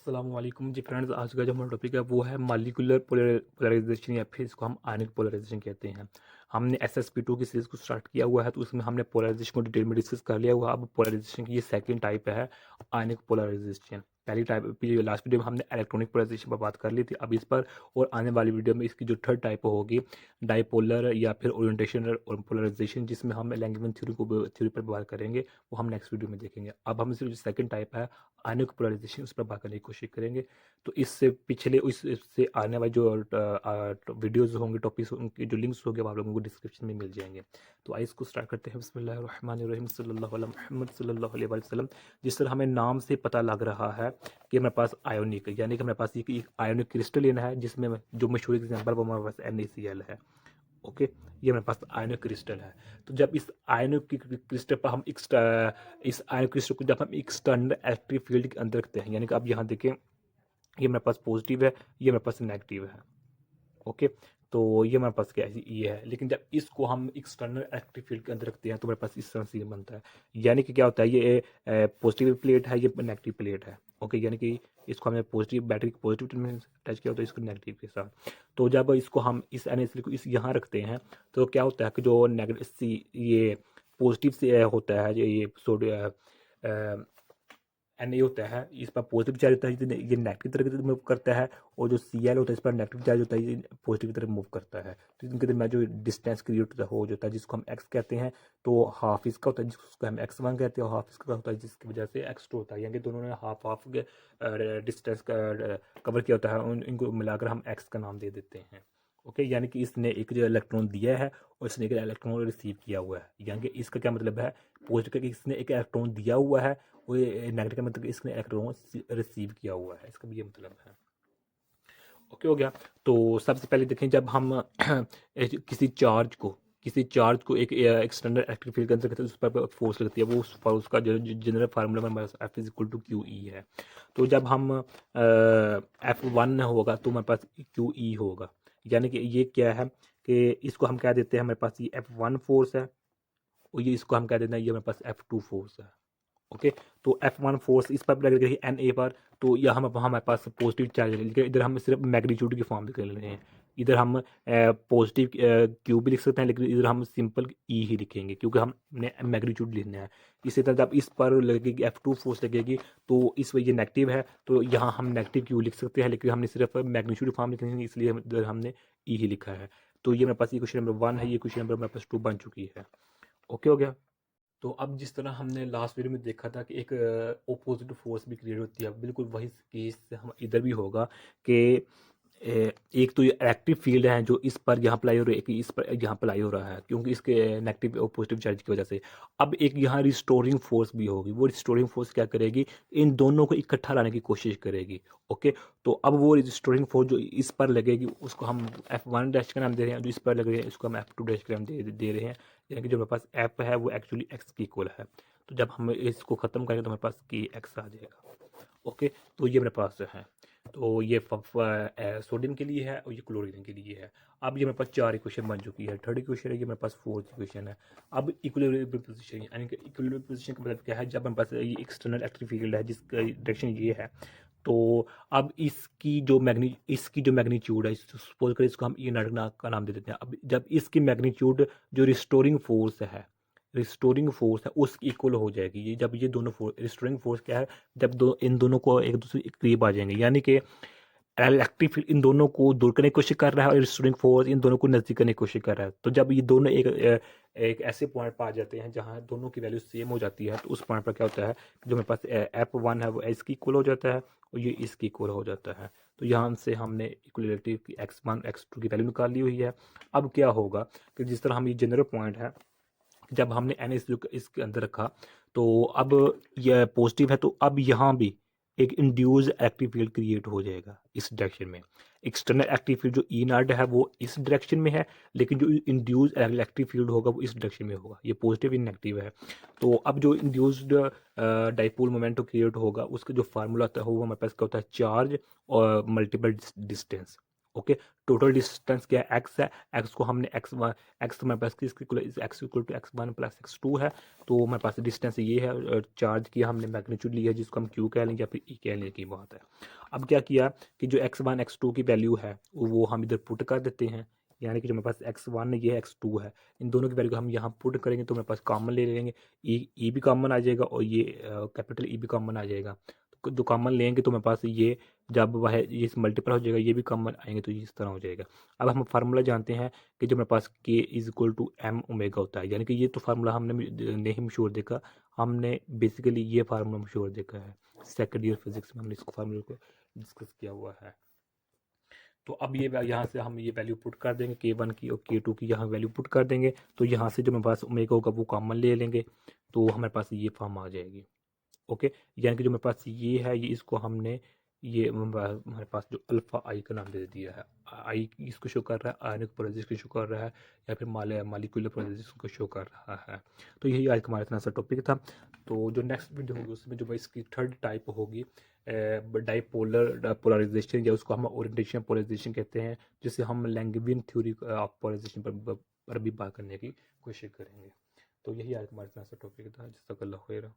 अस्सलाम वालेकुम जी फ्रेंड्स। आज का जो हमारा टॉपिक है वो है मॉलिक्यूलर पोलराइजेशन या फिर इसको हम आयनिक पोलराइजेशन कहते हैं। हमने SSP2 की सीरीज को स्टार्ट किया हुआ है, तो उसमें हमने पोलराइजेशन को डिटेल में डिस्कस कर लिया हुआ है। अब पोलराइजेशन की ये सेकंड टाइप है, आयनिक पोलराइजेशन। पहली टाइप लास्ट वीडियो में हमने इलेक्ट्रॉनिक पोलराइजेशन पर बात कर ली थी, अब इस पर और आने वाली वीडियो में इसकी जो थर्ड टाइप होगी डाइपोलर या फिर ओरिएंटेशन और पोलराइजेशन, जिसमें हम लैंगमैन थ्योरी पर बात करेंगे, वो हम नेक्स्ट वीडियो में देखेंगे। अब हम सिर्फ जो सेकंड टाइप है आयनिक पोलराइजेशन उस पर बात करने की कोशिश करेंगे। तो इससे पिछले इससे आने वाले जो वीडियोज होंगे, टॉपिक्स उनके जो लिंक्स होंगे वो आप लोगों को डिस्क्रिप्शन में मिल जाएंगे। तो आइए इसको स्टार्ट करते हैं। बिस्मिल्लाहिर्रहमानिर्रहीम सल्लल्लाहु अला मुहम्मद सल्लल्लाहु अलैहि वसल्लम। जिस तरह हमें नाम से पता लग रहा है कि हमारे पास आयोनिक, यानी कि हमारे पास एक आयोनिक क्रिस्टलिन है, जिसमें जो मशहूर एग्जाम्पल वो हमारे पास NaCl है। ओके, ये हमारे पास आयनिक क्रिस्टल है। तो जब इस आयनिक क्रिस्टल पर हम इस आयनिक क्रिस्टल को जब हम एक्सटर्नल इलेक्ट्रिक फील्ड के अंदर रखते हैं, यानी कि आप यहाँ देखें, ये मेरे पास पॉजिटिव है, ये मेरे पास नेगेटिव है। ओके, तो ये हमारे पास क्या है, ये है। लेकिन जब इसको हम एक्सटर्नल इलेक्ट्रिक फील्ड के अंदर रखते हैं तो हमारे पास इस तरह से बनता है। यानी कि क्या होता है, ये पॉजिटिव प्लेट है, ये नेगेटिव प्लेट है। ओके, यानी कि इसको हमने पॉजिटिव बैटरी पॉजिटिव में अटैच किया होता है, इसको नेगेटिव के साथ। तो जब इसको हम इस NaCl को इस यहाँ रखते हैं तो क्या होता है कि जो नेगेटिव ये पॉजिटिव से होता है, ये सोडियम Na होता है, इस पर पॉजिटिव चार्ज होता है, ये नेगेटिव तरफ की तरफ मूव करता है। और जो Cl होता है, इस पर नेगेटिव चार्ज होता है, ये पॉजिटिव की तरफ मूव करता है। तो इनके दरमियान जो डिस्टेंस क्रिएट होता है हो जाता है, जिसको हम x कहते हैं। तो हाफ इसका होता है जिसको हम x1 कहते हैं, और हाफ इसका होता है जिसकी वजह से x2 होता है। यानी कि दोनों ने हाफ हाफ डिस्टेंस का कवर किया होता है, इनको मिलाकर हम x का नाम दे देते हैं। ओके, यानी कि इसने एक जो इलेक्ट्रॉन दिया है और इसने एक इलेक्ट्रॉन रिसीव किया हुआ है। यानी कि इसका क्या मतलब है, पॉजिटिव का कि इसने एक इलेक्ट्रॉन दिया हुआ है, वो नेगेटिव का मतलब इसने इलेक्ट्रॉन रिसीव किया हुआ है, इसका भी ये मतलब है। ओके, हो गया। तो सबसे पहले देखें, जब हम किसी चार्ज को एक एक्सटर्नल इलेक्ट्रिक फील्ड के अंदर करते हैं, उस पर फोर्स लगती है, वो उसका जो जनरल फार्मूला हमारे पास F=QE है। तो जब हम F1 होगा तो हमारे पास QE होगा। यानी कि ये क्या है कि इसको हम कह देते हैं, हमारे पास ये F1 फोर्स है, और ये इसको हम कह देते हैं ये हमारे पास F2 फोर्स है। ओके, तो F1 फोर्स इस पर लग रही है Na पर, तो यह हम हमारे पास पॉजिटिव चार्ज है, लेकिन इधर हम सिर्फ मैग्नीट्यूड की फॉर्म लिख रहे हैं। इधर हम पॉजिटिव क्यू भी लिख सकते हैं, लेकिन इधर हम सिंपल ई ही लिखेंगे क्योंकि हमने मैग्नीट्यूड लिखना है। इसी तरह जब इस पर लगेगी F2 फोर्स लगेगी, तो इस वजह ये नेगेटिव है, तो यहाँ हम नेगेटिव क्यू लिख सकते हैं, लेकिन हमने सिर्फ मैग्नीट्यूड फॉर्म लिखनी है, इसलिए इधर हमने ई ही लिखा है। तो ये मेरे पास ये क्वेश्चन नंबर 1 है, ये क्वेश्चन नंबर मेरे पास 2 बन चुकी है। ओके, हो गया। तो अब जिस तरह हमने लास्ट वीडियो में देखा था कि एक ओपोजिट फोर्स भी क्रिएट होती है, बिल्कुल वही केस हम इधर भी होगा कि एक तो ये एक्टिव फील्ड है जो इस पर यहाँ अप्लाई हो रहा है, एक इस पर यहाँ अप्लाई हो रहा है, क्योंकि इसके नेगेटिव और पॉजिटिव चार्ज की वजह से। अब एक यहाँ रिस्टोरिंग फोर्स भी होगी, वो रिस्टोरिंग फोर्स क्या करेगी, इन दोनों को इकट्ठा लाने की कोशिश करेगी। ओके, तो अब वो रिस्टोरिंग फोर्स जो इस पर लगेगी उसको हम F1 डैश का नाम दे रहे हैं, जो इस पर लग रही है इसको हम F2 डैश का नाम दे रहे हैं। यानी कि जो मेरे पास F है वो एक्चुअली x की इक्वल है। तो जब हम इसको ख़त्म करेंगे तो हमारे पास की x आ जाएगा। ओके, तो ये मेरे पास है। तो ये सोडियम के लिए है और ये क्लोरीन के लिए है। अब ये मेरे पास 4 इक्वेशन बन चुकी है। थर्ड इक्वेशन है, ये मेरे पास फोर्थ इक्वेशन है। अब इक्विलिब्रियम पोजीशन, यानी कि इक्विलिब्रियम पोजीशन का मतलब क्या है, जब मेरे पास ये एक्सटर्नल इलेक्ट्रिक फील्ड है जिसका डायरेक्शन ये है, तो अब इसकी जो मैग्नीट्यूड है, सपोज करें इसको हम ई नॉट का नाम दे देते हैं। अब जब इसकी मैग्नीट्यूड जो रिस्टोरिंग फोर्स है उसकी इक्वल हो जाएगी। ये जब ये दोनों फोर्स, रिस्टोरिंग फोर्स क्या है, जब इन दोनों को एक दूसरे के करीब आ जाएंगे, यानी कि इलेक्ट्रिक फील्ड इन दोनों को दूर करने की कोशिश कर रहा है और रिस्टोरिंग फोर्स इन दोनों को नजदीक करने की कोशिश कर रहा है। तो जब ये दोनों एक ऐसे पॉइंट पर आ जाते हैं जहां दोनों की वैल्यू सेम हो जाती है, तो उस पॉइंट पर क्या होता है, जो मेरे पास F1 है वो इसकी इक्वल हो जाता है और ये इसकी इक्वल हो जाता है। तो यहाँ से हमने इक्वलिटी की x1 x2 की वैल्यू निकाल ली हुई है। अब क्या होगा कि जिस तरह हम ये जनरल पॉइंट है, जब हमने NaCl इसके अंदर रखा, तो अब यह पॉजिटिव है, तो अब यहाँ भी एक इंड्यूस एक्टिव फील्ड क्रिएट हो जाएगा इस डायरेक्शन में। एक्सटर्नल एक्टिव फील्ड जो ई नॉट है वो इस डायरेक्शन में है, लेकिन जो इंड्यूस इलेक्ट्रिक फील्ड होगा वो इस डायरेक्शन में होगा। ये पॉजिटिव इन नेगेटिव है। तो अब जो इंड्यूस्ड डाइपोल मोमेंटम क्रिएट होगा उसका जो फार्मूला होता है वो हमारे पास क्या होता है, चार्ज और multiple distance. Okay, total distance क्या है, एक्स है, एक्स को हमने एक्स हमारे पास x equal to x1 plus x2 है, तो हमारे पास डिस्टेंस ये है। चार्ज की हमने मैग्नीट्यूड लिया जिसको हम क्यू कह लेंगे या फिर ई कह लेंगे की बात है। अब क्या किया कि जो x1 x2 की वैल्यू है वो हम इधर पुट कर देते हैं, यानी कि जो हमारे पास x1 है ये x2 है, इन दोनों की वैल्यू हम यहाँ पुट करेंगे तो हमारे पास कॉमन ले लेंगे, ई भी कॉमन आ जाएगा और ये कैपिटल ई भी कॉमन आ जाएगा। तो जो कॉमन लेंगे तो हमारे पास ये जब वह ये मल्टीपल हो जाएगा ये भी कॉमन आएंगे तो ये इस तरह हो जाएगा। अब हम फार्मूला जानते हैं कि जो मेरे पास k is equal to M omega होता है, यानी कि ये तो फार्मूला हमने नहीं मशहूर देखा, हमने बेसिकली ये फार्मूला मशहूर देखा है, सेकेंड ईयर फिजिक्स में हमने इसको फार्मूले को डिस्कस किया हुआ है। तो अब ये यहाँ से हम ये वैल्यू पुट कर देंगे k1 की और k2 की यहाँ वैल्यू पुट कर देंगे, तो यहाँ से जो मेरे पास ओमेगा होगा वो कॉमन ले लेंगे तो हमारे पास ये फॉर्म आ जाएगी। ओके, यानी कि जो मेरे पास ये है ये इसको हमने ये हमारे पास जो अल्फ़ा आई का नाम दे दिया है, आई इसको शो कर रहा है, आयनिक पोलराइजेशन को शो कर रहा है या फिर मालिक्यूलर पोलराइजेशन को शो कर रहा है। तो यही आज का हमारा इतना सा टॉपिक था। तो जो नेक्स्ट वीडियो होगी उसमें जो इसकी थर्ड टाइप होगी डाइपोलर पोलराइजेशन, या उसको हम ओरिएंटेशन पोलराइजेशन कहते हैं, जिसे हम लैंगविन थ्योरी ऑफ पोलराइजेशन पर भी बात करने की कोशिश करेंगे। तो यही आज हमारा इतना सा टॉपिक था, जिसका अल्लाह खैर।